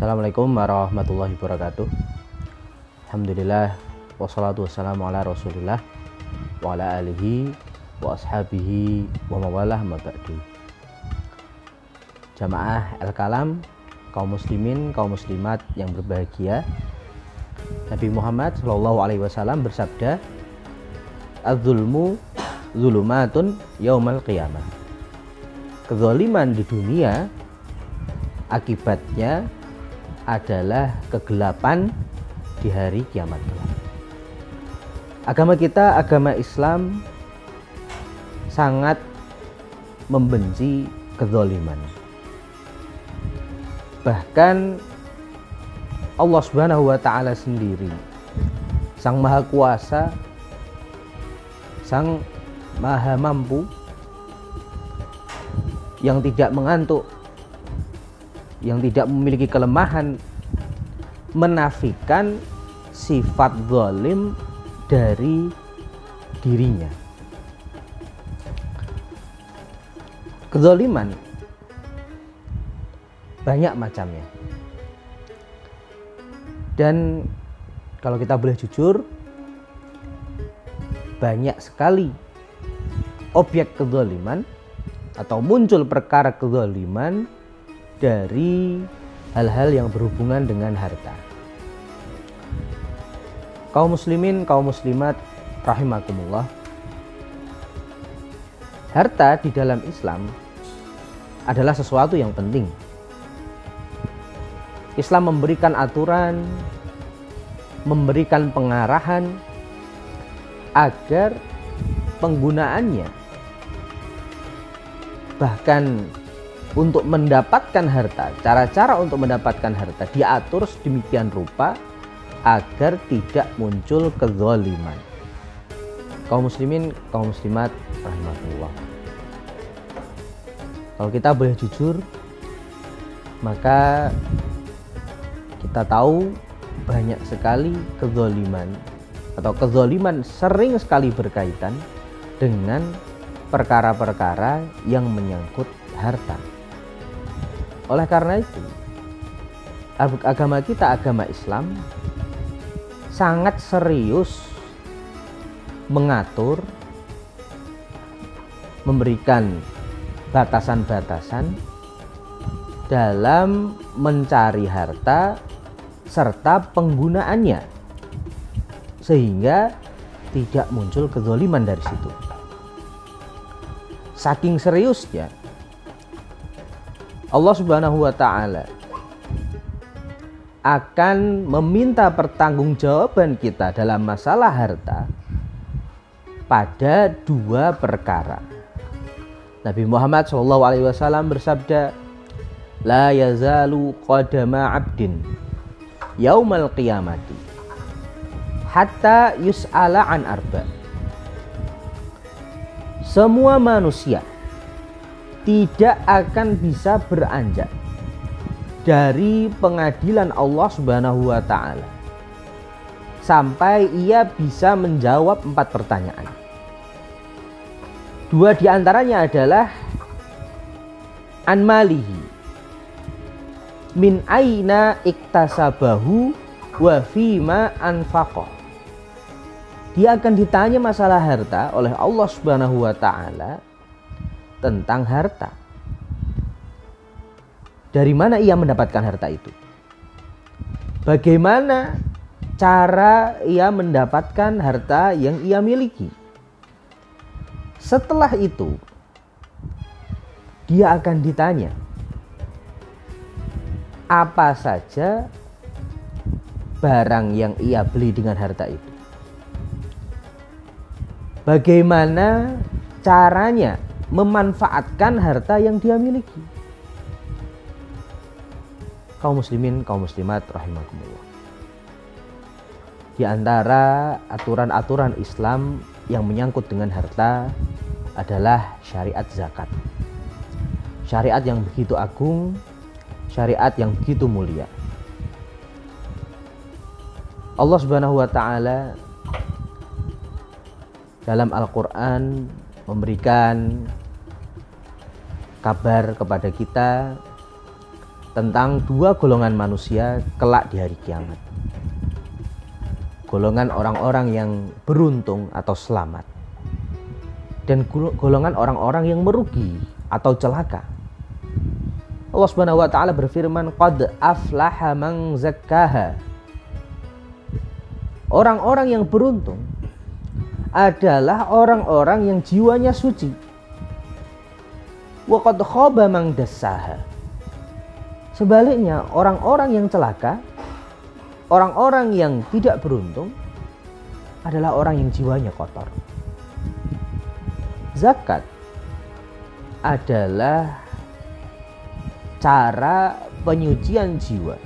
Assalamualaikum warahmatullahi wabarakatuh. Alhamdulillah wassalatu wassalamu ala rasulillah wa ala alihi wa ashabihi wa mawalah ma ba'du. Jamaah Al-Kalam, kaum muslimin, kaum muslimat yang berbahagia, Nabi Muhammad SAW bersabda, "Az-zulmu zulumatun yaumal qiyamah." Kezaliman di dunia akibatnya adalah kegelapan di hari kiamat kelak. Agama kita, agama Islam, sangat membenci kezaliman. Bahkan Allah Subhanahu wa Ta'ala sendiri, Sang Maha Kuasa, Sang Maha Mampu, yang tidak mengantuk, yang tidak memiliki kelemahan, menafikan sifat zalim dari dirinya. Kezaliman banyak macamnya, dan kalau kita boleh jujur, banyak sekali objek kezaliman atau muncul perkara kezaliman dari hal-hal yang berhubungan dengan harta. Kaum muslimin, kaum muslimat rahimakumullah, harta di dalam Islam adalah sesuatu yang penting. Islam memberikan aturan, memberikan pengarahan agar penggunaannya, bahkan untuk mendapatkan harta, cara-cara untuk mendapatkan harta diatur sedemikian rupa agar tidak muncul kezaliman. Kaum muslimin, kaum muslimat rahimahullah, kalau kita boleh jujur, maka kita tahu banyak sekali kezaliman, atau kezaliman sering sekali berkaitan dengan perkara-perkara yang menyangkut harta. Oleh karena itu, agama kita, agama Islam, sangat serius mengatur, memberikan batasan-batasan dalam mencari harta serta penggunaannya, sehingga tidak muncul kezaliman dari situ. Saking seriusnya, Allah Subhanahu wa Ta'ala akan meminta pertanggungjawaban kita dalam masalah harta pada dua perkara. Nabi Muhammad SAW bersabda, "La yazalu qadama 'abdin yaumal qiyamati hatta yus'ala an arba." Semua manusia tidak akan bisa beranjak dari pengadilan Allah Subhanahu wa Ta'ala sampai ia bisa menjawab 4 pertanyaan. 2 diantaranya adalah an malihi, min aina iktasabahu wa fima anfaqah. Dia akan ditanya masalah harta oleh Allah Subhanahu wa Ta'ala tentang harta. Dari mana ia mendapatkan harta itu? Bagaimana cara ia mendapatkan harta yang ia miliki? Setelah itu, dia akan ditanya apa saja barang yang ia beli dengan harta itu. Bagaimana caranya memanfaatkan harta yang dia miliki. Kaum muslimin, kaum muslimat rahimakumullah, di antara aturan-aturan Islam yang menyangkut dengan harta adalah syariat zakat. Syariat yang begitu agung, syariat yang begitu mulia. Allah Subhanahu wa Ta'ala dalam Al-Quran memberikan kabar kepada kita tentang dua golongan manusia kelak di hari kiamat. Golongan orang-orang yang beruntung atau selamat, dan golongan orang-orang yang merugi atau celaka. Allah Subhanahu wa taala berfirman, "Qad aflaha man zakkaha." Orang-orang yang beruntung adalah orang-orang yang jiwanya suci. Wa qad khaba man dassaha. Sebaliknya, orang-orang yang celaka, orang-orang yang tidak beruntung adalah orang yang jiwanya kotor. Zakat adalah cara penyucian jiwa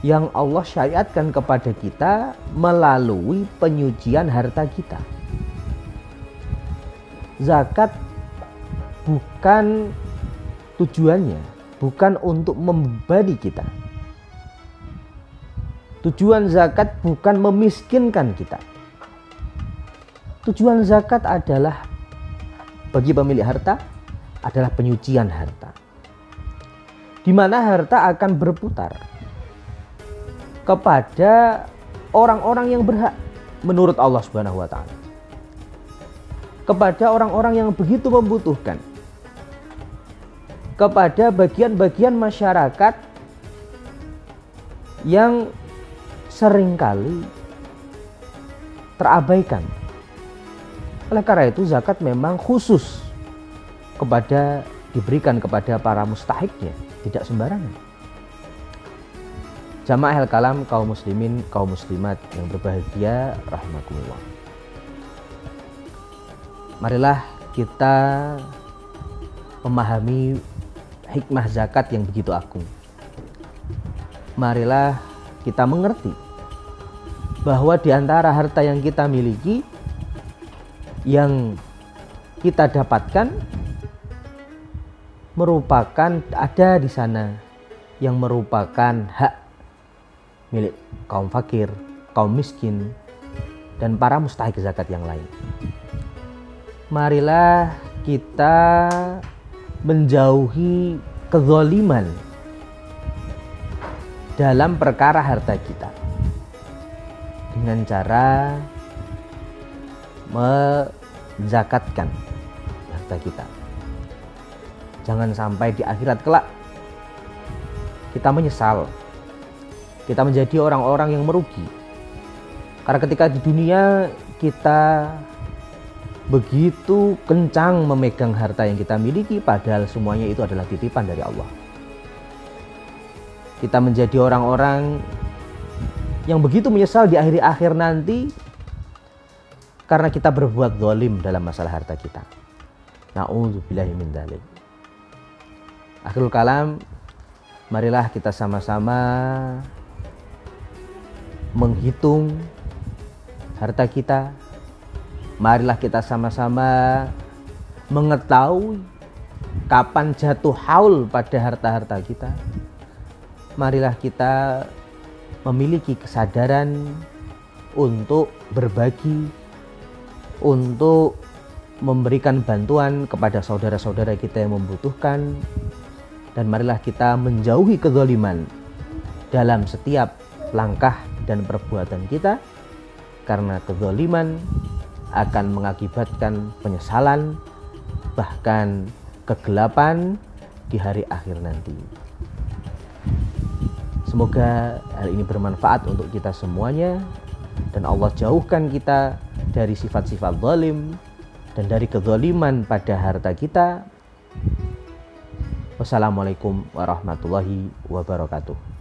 yang Allah syariatkan kepada kita melalui penyucian harta kita. Zakat bukan tujuannya, bukan untuk membebani kita. Tujuan zakat bukan memiskinkan kita. Tujuan zakat adalah bagi pemilik harta adalah penyucian harta, di mana harta akan berputar kepada orang-orang yang berhak menurut Allah Subhanahu wa taala, kepada orang-orang yang begitu membutuhkan, kepada bagian-bagian masyarakat yang seringkali terabaikan. Oleh karena itu zakat memang khusus diberikan kepada para mustahiknya, tidak sembarangan. Jamaah al-kalam, kaum muslimin, kaum muslimat yang berbahagia rahimakumullah. Marilah kita memahami hikmah zakat yang begitu agung. Marilah kita mengerti bahwa di antara harta yang kita miliki, yang kita dapatkan, merupakan ada di sana yang merupakan hak milik kaum fakir, kaum miskin, dan para mustahik zakat yang lain. Marilah kita menjauhi kezaliman dalam perkara harta kita dengan cara menzakatkan harta kita. Jangan sampai di akhirat kelak kita menyesal, kita menjadi orang-orang yang merugi. Karena ketika di dunia kita begitu kencang memegang harta yang kita miliki, padahal semuanya itu adalah titipan dari Allah. Kita menjadi orang-orang yang begitu menyesal di akhir nanti karena kita berbuat zalim dalam masalah harta kita. Na'udzubillahi min dzalik. Akhirul kalam, marilah kita sama-sama menghitung harta kita. Marilah kita sama-sama mengetahui kapan jatuh haul pada harta-harta kita. Marilah kita memiliki kesadaran untuk berbagi, untuk memberikan bantuan kepada saudara-saudara kita yang membutuhkan. Dan marilah kita menjauhi kezaliman dalam setiap langkah dan perbuatan kita, karena kezaliman akan mengakibatkan penyesalan, bahkan kegelapan di hari akhir nanti. Semoga hal ini bermanfaat untuk kita semuanya, dan Allah jauhkan kita dari sifat-sifat zalim dan dari kezaliman pada harta kita. Wassalamualaikum warahmatullahi wabarakatuh.